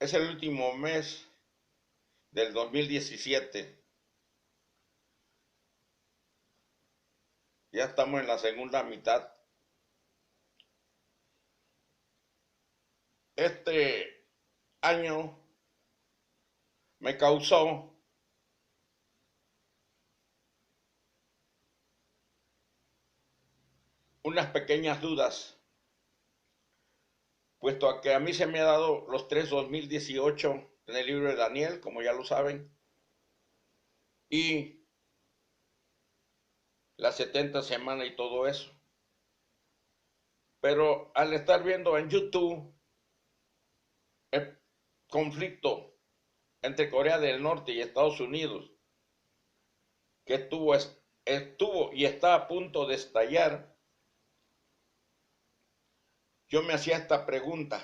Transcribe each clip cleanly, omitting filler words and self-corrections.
Es el último mes del 2017. Ya estamos en la segunda mitad. Este año me causó unas pequeñas dudas, puesto a que a mí se me ha dado los 3-2018 en el libro de Daniel, como ya lo saben, y las 70 semanas y todo eso. Pero al estar viendo en YouTube el conflicto entre Corea del Norte y Estados Unidos, que estuvo y está a punto de estallar, yo me hacía esta pregunta: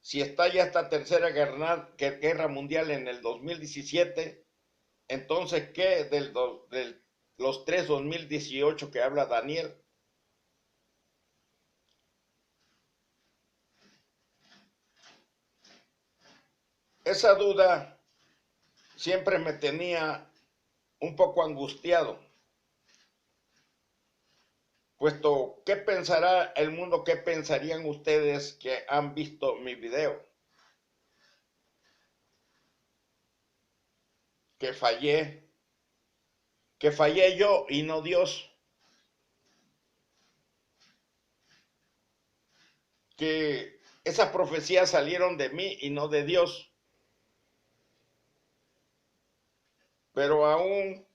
si estalla esta tercera guerra mundial en el 2017, entonces ¿qué de los 3-2018 que habla Daniel? Esa duda siempre me tenía un poco angustiado, puesto ¿qué pensará el mundo? ¿Qué pensarían ustedes que han visto mi video? Que fallé yo y no Dios, que esas profecías salieron de mí y no de Dios. Pero aún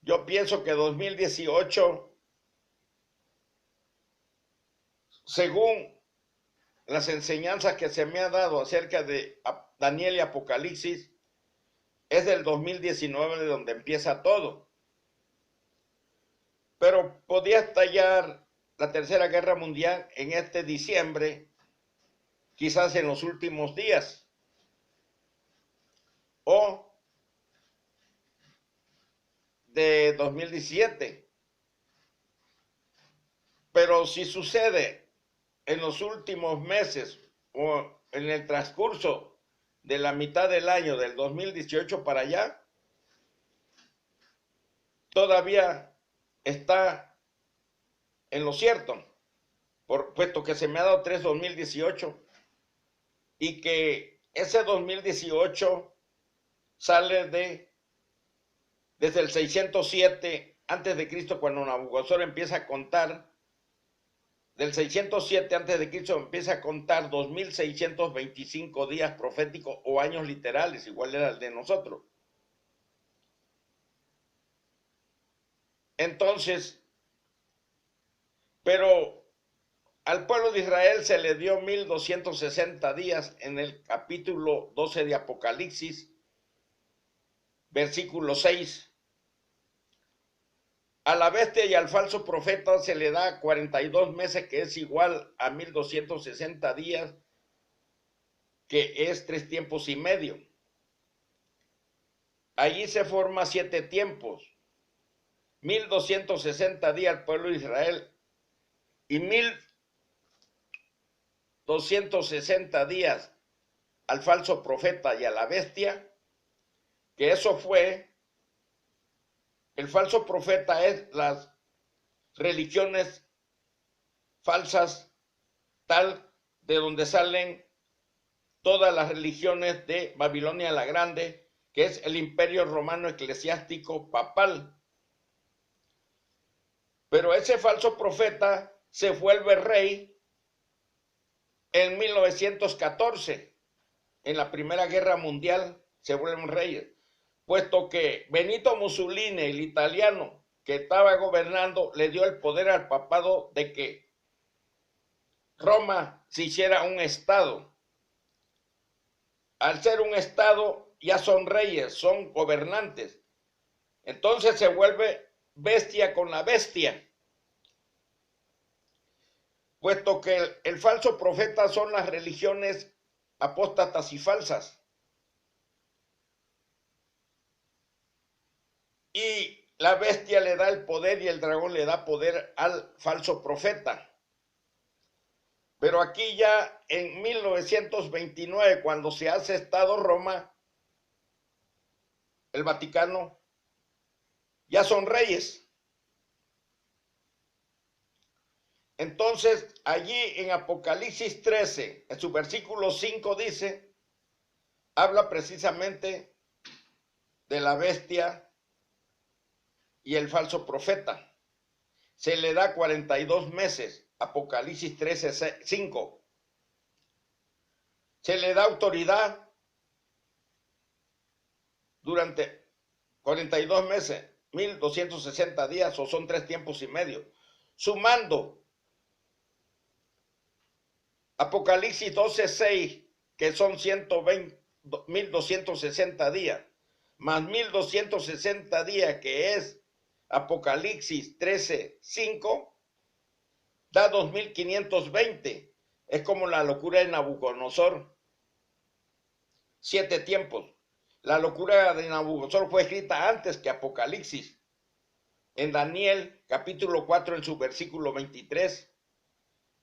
yo pienso que 2018, según las enseñanzas que se me ha dado acerca de Daniel y Apocalipsis, es del 2019 de donde empieza todo. Pero podía estallar la Tercera Guerra Mundial en este diciembre, quizás en los últimos días, o de 2017. Pero si sucede en los últimos meses o en el transcurso de la mitad del año del 2018 para allá, todavía está en lo cierto, puesto que se me ha dado 3-2018 y que ese 2018 sale desde el 607 antes de Cristo, cuando Nabucodonosor empieza a contar. Del 607 antes de Cristo empieza a contar 2625 días proféticos o años literales, igual era el de nosotros. Entonces, pero al pueblo de Israel se le dio 1260 días en el capítulo 12 de Apocalipsis, versículo 6. A la bestia y al falso profeta se le da 42 meses, que es igual a 1260 días, que es 3 tiempos y medio. Allí se forma 7 tiempos. 1260 días al pueblo de Israel y 1260 días al falso profeta y a la bestia, que eso fue, el falso profeta es las religiones falsas, tal de donde salen todas las religiones de Babilonia la Grande, que es el imperio romano eclesiástico papal. Pero ese falso profeta se vuelve rey en 1914, en la Primera Guerra Mundial, se vuelven reyes, puesto que Benito Mussolini, el italiano que estaba gobernando, le dio el poder al papado de que Roma se hiciera un estado. Al ser un estado, ya son reyes, son gobernantes. Entonces se vuelve bestia con la bestia, puesto que el falso profeta son las religiones apóstatas y falsas. Y la bestia le da el poder y el dragón le da poder al falso profeta. Pero aquí ya en 1929, cuando se hace Estado Roma, el Vaticano, ya son reyes. Entonces, allí en Apocalipsis 13, en su versículo 5 dice, habla precisamente de la bestia y el falso profeta. Se le da 42 meses, Apocalipsis 13, 5. Se le da autoridad durante 42 meses, 1260 días, o son 3 tiempos y medio. Sumando Apocalipsis 12:6, que son 1260 días, más 1260 días, que es Apocalipsis 13:5, da 2520. Es como la locura de Nabucodonosor. 7 tiempos. La locura de Nabucodonosor fue escrita antes que Apocalipsis. En Daniel, capítulo 4, en su versículo 23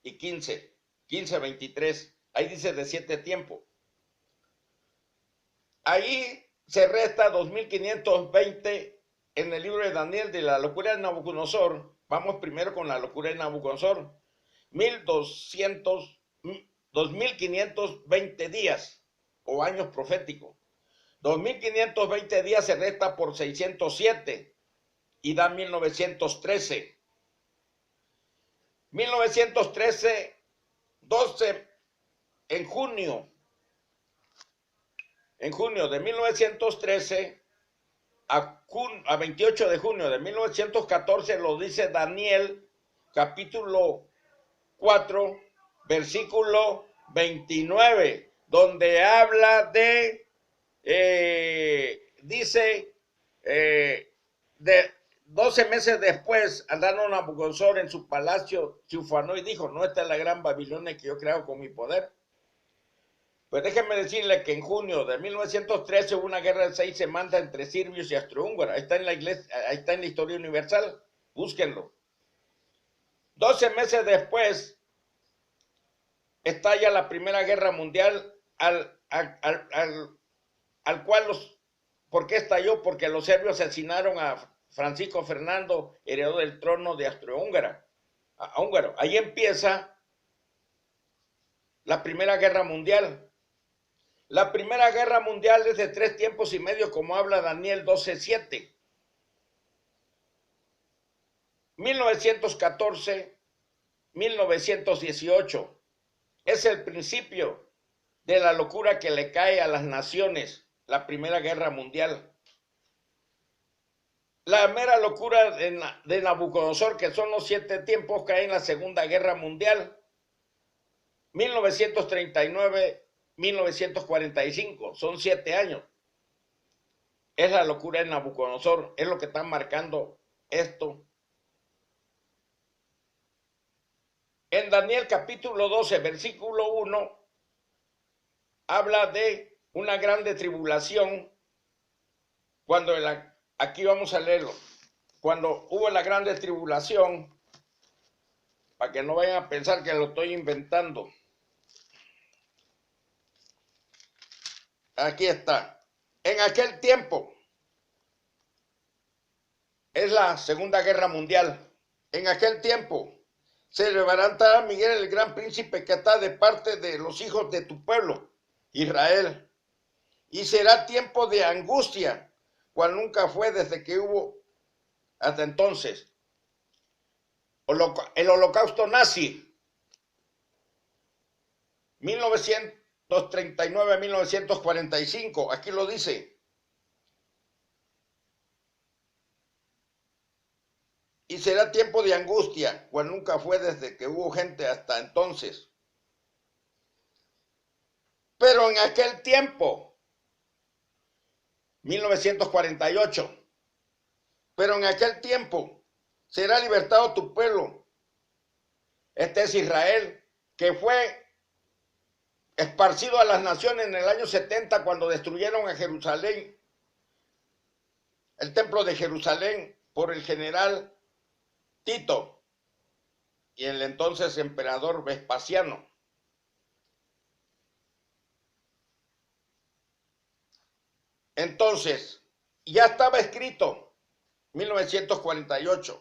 y 15. 15-23, ahí dice de 7 tiempos. Ahí se resta 2520 en el libro de Daniel de la locura de Nabucodonosor. Vamos primero con la locura de Nabucodonosor. 2520 días o años proféticos. 2520 días se resta por 607 y da 1913. 1913, 12 en junio de 1913 a 28 de junio de 1914, lo dice Daniel, capítulo 4, versículo 29, donde habla de, dice, de 12 meses después, andaron Nabucodonosor en su palacio, se ufanó y dijo, no, esta es la gran Babilonia que yo he creado con mi poder. Pues déjenme decirle que en junio de 1913 hubo una guerra de 6 semanas entre sirvios y austrohúngaros. Ahí está en la iglesia, ahí está en la historia universal, búsquenlo. 12 meses después estalla la Primera Guerra Mundial, al cual ¿por qué estalló? Porque los serbios asesinaron a Francisco Fernando, heredero del trono de Austrohúngaro. Ahí empieza la Primera Guerra Mundial. La Primera Guerra Mundial es de 3 tiempos y medio, como habla Daniel 12:7. 1914, 1918. Es el principio de la locura que le cae a las naciones, la Primera Guerra Mundial. La mera locura de Nabucodonosor, que son los 7 tiempos, cae en la Segunda Guerra Mundial. 1939-1945, son 7 años. Es la locura de Nabucodonosor, es lo que está marcando esto. En Daniel capítulo 12, versículo 1, habla de una grande tribulación, cuando aquí vamos a leerlo, cuando hubo la grande tribulación, para que no vayan a pensar que lo estoy inventando. Aquí está. En aquel tiempo, es la Segunda Guerra Mundial. En aquel tiempo se levantará Miguel, el gran príncipe, que está de parte de los hijos de tu pueblo, Israel. Y será tiempo de angustia, cual nunca fue desde que hubo hasta entonces. El holocausto nazi, 1939 a 1945, aquí lo dice. Y será tiempo de angustia, cual nunca fue desde que hubo gente hasta entonces. Pero en aquel tiempo, 1948, pero en aquel tiempo será libertado tu pueblo. Este es Israel, que fue esparcido a las naciones en el año 70, cuando destruyeron a Jerusalén, el templo de Jerusalén, por el general Tito. y el entonces emperador Vespasiano. Entonces, ya estaba escrito 1948.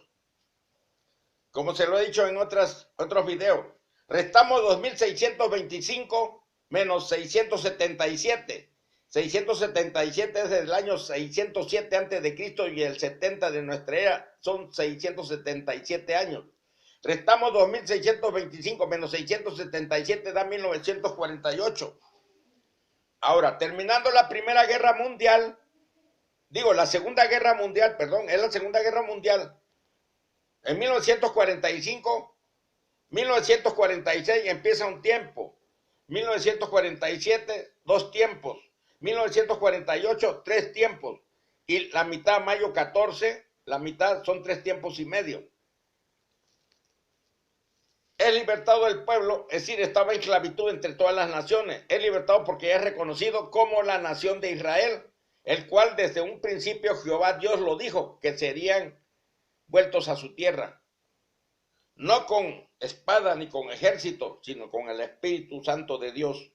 Como se lo he dicho en otros videos, restamos 2625 menos 677. 677 es del año 607 antes de Cristo y el 70 de nuestra era, son 677 años. Restamos 2625 menos 677 da 1948. Ahora, terminando la Primera Guerra Mundial, la Segunda Guerra Mundial, perdón, es la Segunda Guerra Mundial. En 1945, 1946 empieza un tiempo, 1947 dos tiempos, 1948 tres tiempos y la mitad mayo 14, la mitad son 3 tiempos y medio. Es libertado el pueblo, es decir, estaba en esclavitud entre todas las naciones. Es libertado porque es reconocido como la nación de Israel, el cual desde un principio Jehová Dios lo dijo, que serían vueltos a su tierra. No con espada ni con ejército, sino con el Espíritu Santo de Dios.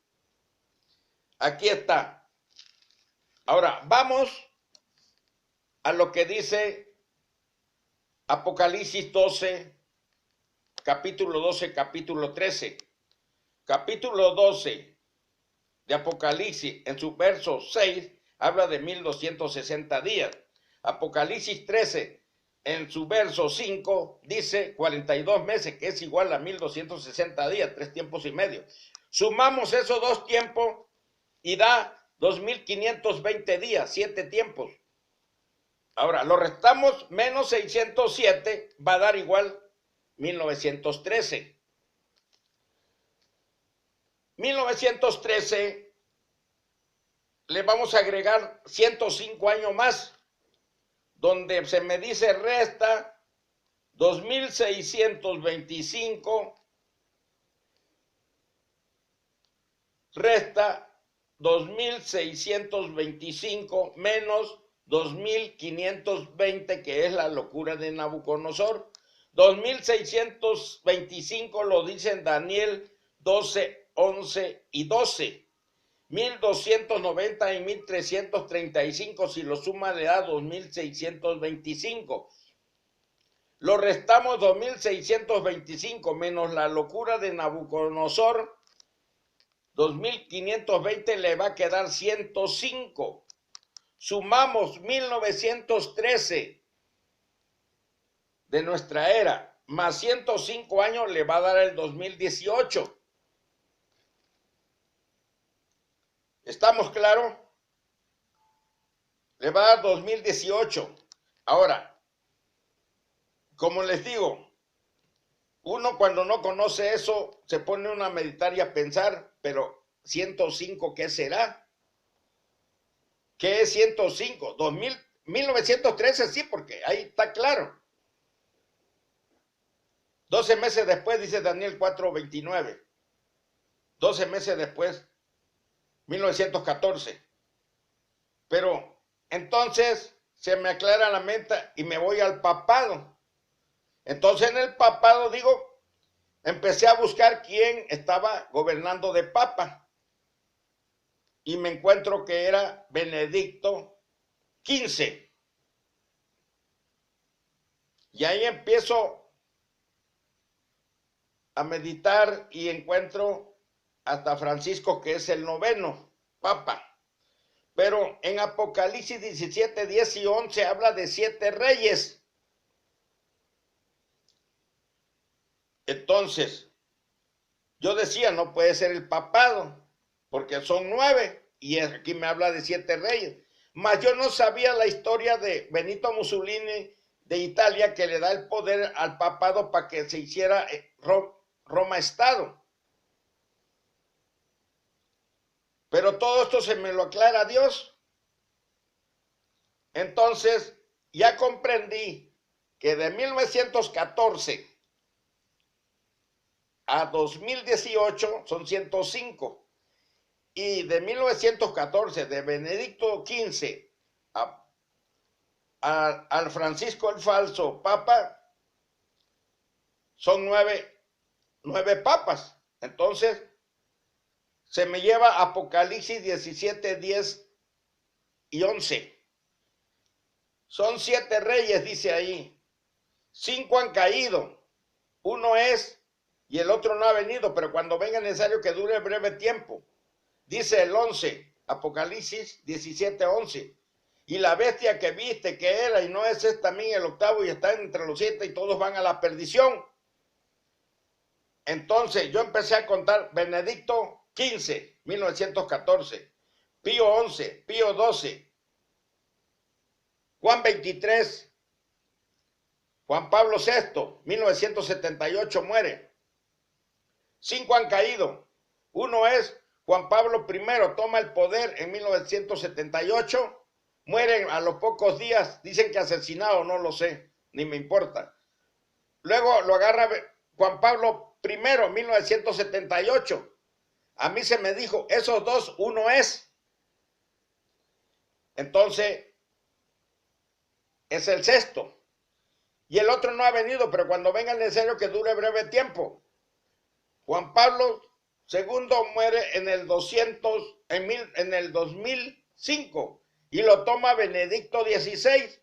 Aquí está. Ahora, vamos a lo que dice Apocalipsis 12, capítulo 12, capítulo 13. Capítulo 12 de Apocalipsis, en su verso 6, habla de 1260 días. Apocalipsis 13, en su verso 5, dice 42 meses, que es igual a 1260 días, 3 tiempos y medio. Sumamos esos 2 tiempos y da 2520 días, 7 tiempos. Ahora, lo restamos menos 607, va a dar igual 1913. 1913 le vamos a agregar 105 años más, donde se me dice resta 2625, resta 2625 menos 2520, que es la locura de Nabucodonosor. 2625 lo dicen Daniel 12, 11 y 12. 1290 y 1335, si lo suma le da 2625. Lo restamos 2625 menos la locura de Nabucodonosor, 2520 le va a quedar 105. Sumamos 1913 de nuestra era, más 105 años le va a dar el 2018. ¿Estamos claros? Le va a dar 2018. Ahora, como les digo, uno cuando no conoce eso se pone uno a meditar y a pensar, pero 105, ¿qué será? ¿Qué es 105? 1913 sí, porque ahí está claro. 12 meses después, dice Daniel 4:29. 12 meses después, 1914. Pero entonces se me aclara la mente y me voy al papado. Entonces en el papado, empecé a buscar quién estaba gobernando de papa. Y me encuentro que era Benedicto XV. Y ahí empiezo a meditar y encuentro hasta Francisco, que es el 9º papa. Pero en Apocalipsis 17, 10 y 11 habla de 7 reyes. Entonces, yo decía, no puede ser el papado, porque son 9, y aquí me habla de 7 reyes. Mas yo no sabía la historia de Benito Mussolini de Italia, que le da el poder al papado para que se hiciera Roma Estado. Pero todo esto se me lo aclara Dios. Entonces, ya comprendí que de 1914 a 2018 son 105. Y de 1914, de Benedicto XV al Francisco el Falso Papa, son 9 9 papas. Entonces, se me lleva Apocalipsis 17, 10 y 11. Son 7 reyes, dice ahí. 5 han caído. Uno es y el otro no ha venido, pero cuando venga es necesario que dure breve tiempo. Dice el 11, Apocalipsis 17, 11. Y la bestia que viste, que era y no es también el octavo y está entre los 7 y todos van a la perdición. Entonces yo empecé a contar Benedicto 15, 1914, Pío 11, Pío 12, Juan 23, Juan Pablo VI, 1978 muere. 5 han caído. Uno es Juan Pablo I, toma el poder en 1978, muere a los pocos días, dicen que asesinado, no lo sé, ni me importa. Luego lo agarra Juan Pablo I, 1978. A mí se me dijo, esos dos, uno es. Entonces, es el sexto. Y el otro no ha venido, pero cuando venga es necesario que dure breve tiempo. Juan Pablo II muere en el 2005 y lo toma Benedicto XVI.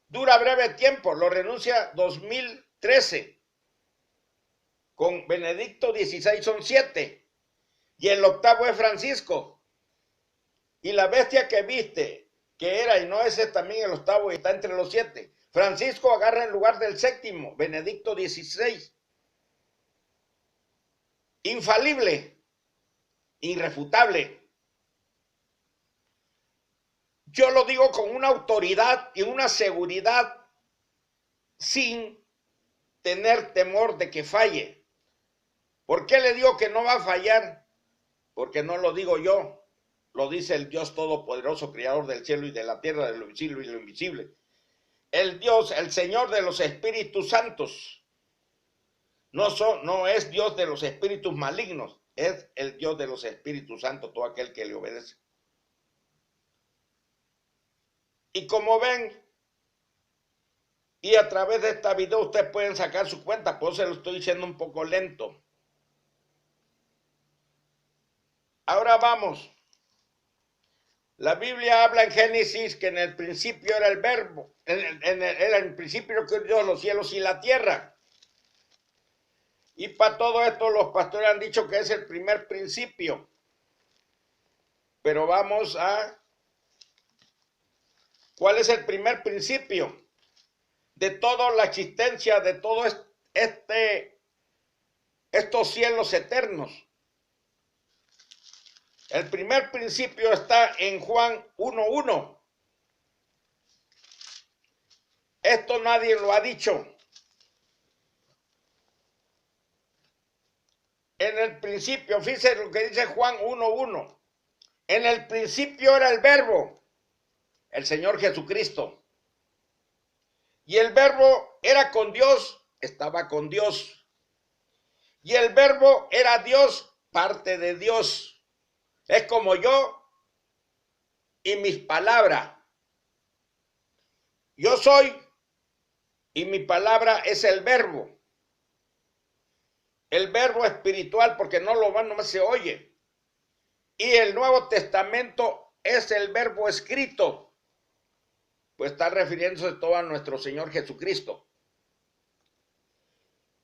Dura breve tiempo, lo renuncia 2013. Con Benedicto XVI son 7. Y el octavo es Francisco. Y la bestia que viste, que era y no es también el octavo y está entre los 7. Francisco agarra en lugar del séptimo, Benedicto XVI. Infalible, irrefutable. Yo lo digo con una autoridad y una seguridad sin tener temor de que falle. ¿Por qué le digo que no va a fallar? Porque no lo digo yo, lo dice el Dios Todopoderoso, Creador del cielo y de la tierra, de lo visible y lo invisible. El Dios, el Señor de los Espíritus Santos. No es Dios de los espíritus malignos, es el Dios de los Espíritus Santos, todo aquel que le obedece. Y como ven, y a través de esta video ustedes pueden sacar su cuenta, por eso se lo estoy diciendo un poco lento. Ahora vamos. La Biblia habla en Génesis que en el principio era el verbo, era en el principio que Dios los cielos y la tierra. Y para todo esto los pastores han dicho que es el primer principio. Pero vamos a... ¿Cuál es el primer principio? De toda la existencia, de todo estos cielos eternos. El primer principio está en Juan 1:1. Esto nadie lo ha dicho. En el principio, fíjense lo que dice Juan 1:1. En el principio era el verbo, el Señor Jesucristo. Y el verbo era con Dios, estaba con Dios. Y el verbo era Dios, parte de Dios. Es como yo y mis palabras. Yo soy y mi palabra es el verbo. El verbo espiritual, porque no se oye. Y el Nuevo Testamento es el verbo escrito. Pues está refiriéndose todo a nuestro Señor Jesucristo.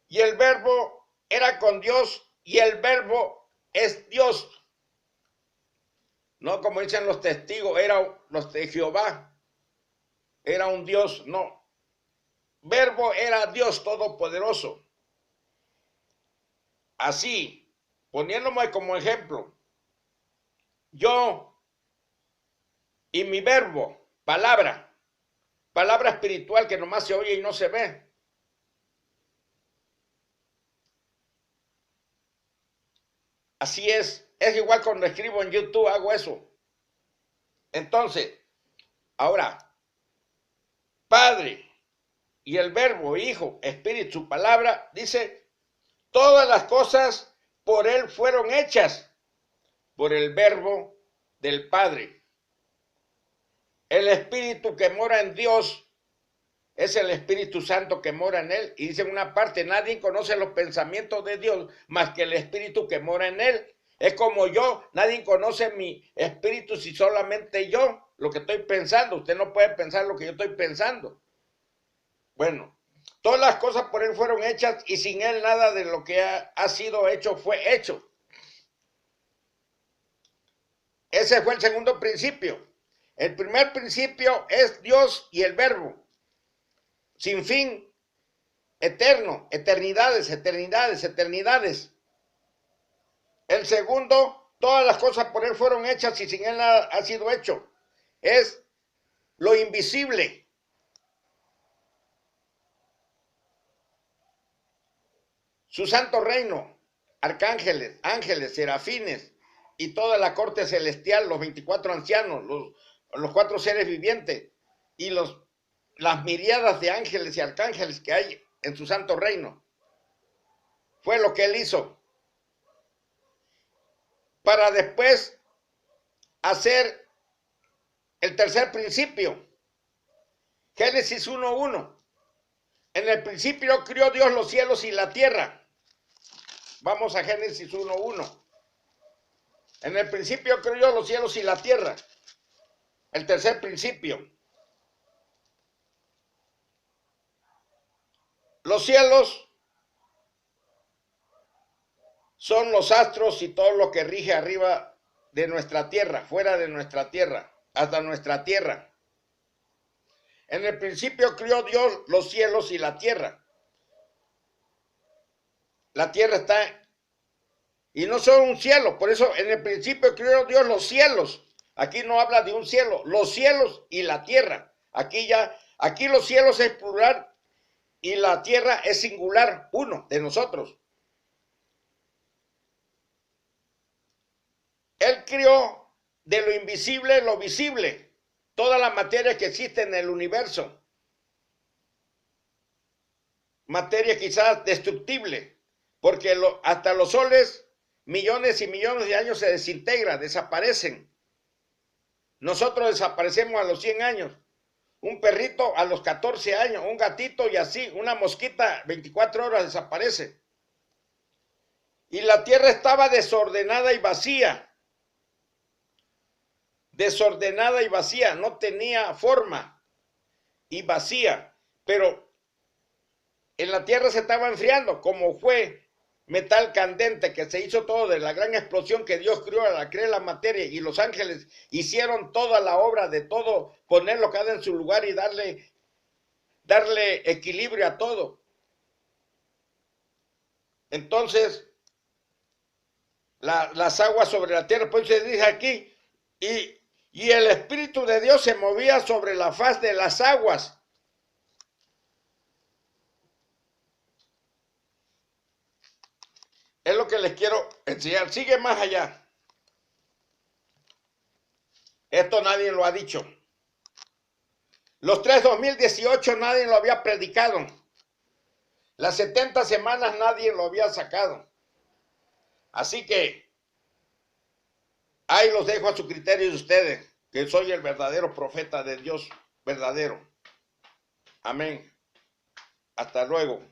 Y el verbo era con Dios y el verbo es Dios. No como dicen los testigos, eran los de Jehová. Era un Dios, no. Verbo era Dios Todopoderoso. Así, poniéndome como ejemplo, yo y mi verbo, palabra espiritual que nomás se oye y no se ve. Así es igual cuando escribo en YouTube, hago eso. Entonces, ahora, Padre y el verbo, Hijo, Espíritu, su palabra, dice, todas las cosas por Él fueron hechas, por el verbo del Padre. El Espíritu que mora en Dios es el Espíritu Santo que mora en él. Y dice en una parte, nadie conoce los pensamientos de Dios más que el Espíritu que mora en él. Es como yo, nadie conoce mi espíritu si solamente yo lo que estoy pensando. Usted no puede pensar lo que yo estoy pensando. Bueno, todas las cosas por él fueron hechas y sin él nada de lo que ha sido hecho fue hecho. Ese fue el segundo principio. El primer principio es Dios y el Verbo. Sin fin, eterno, eternidades, eternidades, eternidades. El segundo, todas las cosas por él fueron hechas y sin él nada ha sido hecho. Es lo invisible. Su santo reino, arcángeles, ángeles, serafines y toda la corte celestial, los 24 ancianos, los 4 seres vivientes y las miriadas de ángeles y arcángeles que hay en su santo reino. Fue lo que él hizo. Para después hacer el tercer principio. Génesis 1:1. En el principio crió Dios los cielos y la tierra. Vamos a Génesis 1:1. En el principio crió los cielos y la tierra. El tercer principio. Los cielos son los astros y todo lo que rige arriba de nuestra tierra, fuera de nuestra tierra, hasta nuestra tierra. En el principio crió Dios los cielos y la tierra. La tierra está, y no solo un cielo, por eso en el principio crió Dios los cielos. Aquí no habla de un cielo, los cielos y la tierra. Aquí los cielos es plural y la tierra es singular, uno de nosotros. Él crió de lo invisible lo visible, toda la materia que existe en el universo. Materia quizás destructible, porque hasta los soles, millones y millones de años se desintegran, desaparecen. Nosotros desaparecemos a los 100 años. Un perrito a los 14 años, un gatito y así, una mosquita 24 horas desaparece. Y la tierra estaba desordenada y vacía. Desordenada y vacía, no tenía forma y vacía, pero en la tierra se estaba enfriando, como fue metal candente que se hizo todo de la gran explosión que Dios creó al crear la materia y los ángeles hicieron toda la obra de todo, ponerlo cada en su lugar y darle equilibrio a todo. Entonces, las aguas sobre la tierra, pues se dice aquí, y el Espíritu de Dios se movía sobre la faz de las aguas. Es lo que les quiero enseñar. Sigue más allá. Esto nadie lo ha dicho. Los 2018 nadie lo había predicado. Las 70 semanas nadie lo había sacado. Así que ahí los dejo a su criterio de ustedes, que soy el verdadero profeta de Dios verdadero. Amén. Hasta luego.